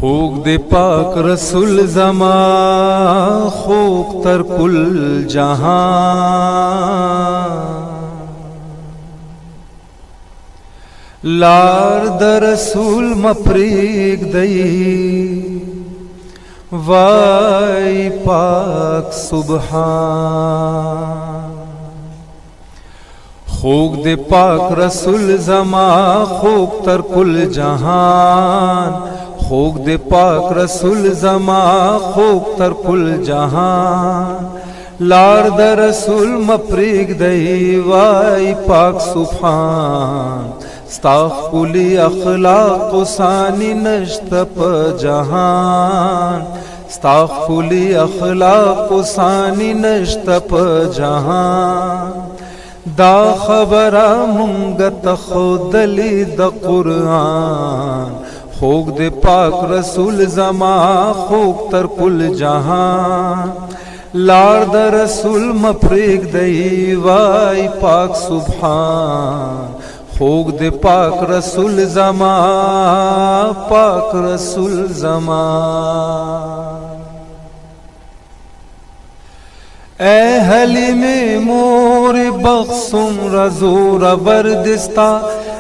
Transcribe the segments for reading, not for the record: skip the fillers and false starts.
خوک دے پاک رسول زما خوک تر کل جہان لار در رسول مپریگ دئی وائی پاک سبحان خوک دے پاک رسول زما خوک تر کل جہان خوک دے پاک رسول زما خوک تر کل جہان لار در رسول مپریگ دئی وائی پاک سبحان ستاخ کلی اخلاق ثانی نشت پا جہان ستاخ کلی اخلاق ثانی نشت پا جہان دا خبرہ منگت خودلی دا قرآن خوک دے پاک رسول زما خوک تر کل جہان لار دا رسول مپریگ دئی وائی پاک سبحان خوک دے پاک رسول زما پاک رسول زما اے حلیم مور بخشم رزور وردستا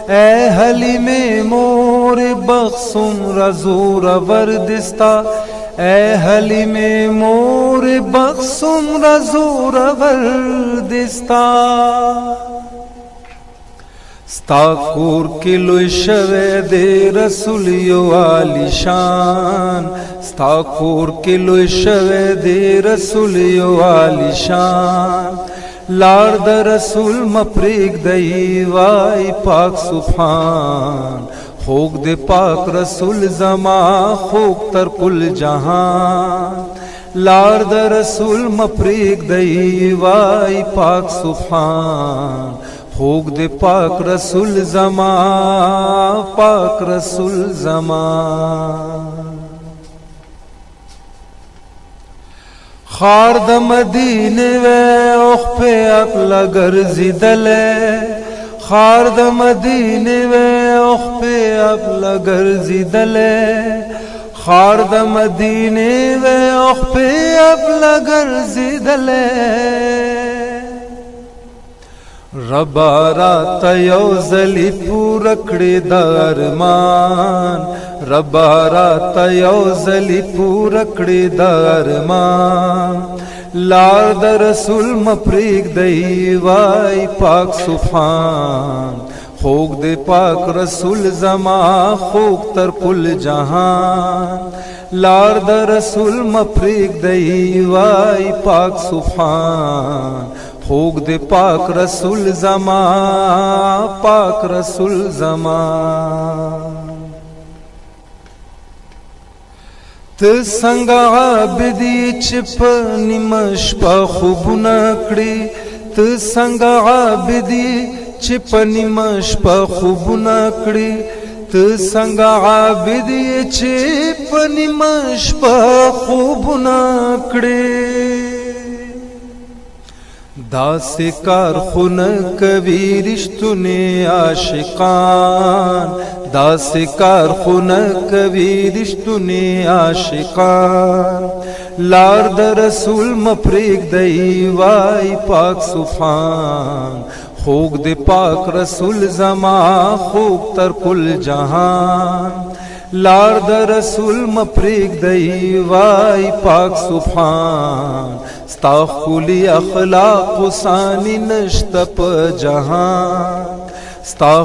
اے حلیم مور بخشم رزور وردستا اے حلیم مور بخشم رزور وردستا ستا کور کی لوی شوے دے رسول یو عالی شان ستا کور کی لوی شوے دے رسول یو عالی شان لار دا رسول مپریگ دئی وائی پاک سبحان خوک دے پاک رسول زما خوک تر کل جہان لار دا رسول مپریگ دئی وائی پاک سبحان خوک دے پاک رسول زما پاک رسول زما خار دا مدینے وے اوخ پہ اقلا گرزی دلے خار دا مدینے وے اوخ پہ اقلا گرزی دلے خار دا مدینے وے اوخ پہ اقلا گرزی دلے ربا رات یو زلی پورا کڑی دا ارمان ربا رات یو زلی پورا کڑی دا ارمان لار دا رسول مپریگ دئی وائی پاک سبحان خوک دے پاک رسول زما خوک تر کل جہان لار دا رسول مپریگ دئی وائی پاک سبحان خوک دے پاک رسول زما پاک رسول زما ت سنگا عابدی چپ نیمش پا خوب نکڑی ت سنگا عابدی چپ نیمش پا خوب نکڑی ت سنگا عابدی چپ نیمش پا خوب نکڑی داس کار خون کوي رشتونه عاشقان داس کار خون کوي رشتونه عاشقان لار د رسول مپریگ دئی وائی پاک سبحان خوک دے پاک رسول زما خوک تر کل جہان لار د رسول مپریگ دئی وائی پاک سبحان ستا کلی اخلاق ثانی نشت پا جہان ستا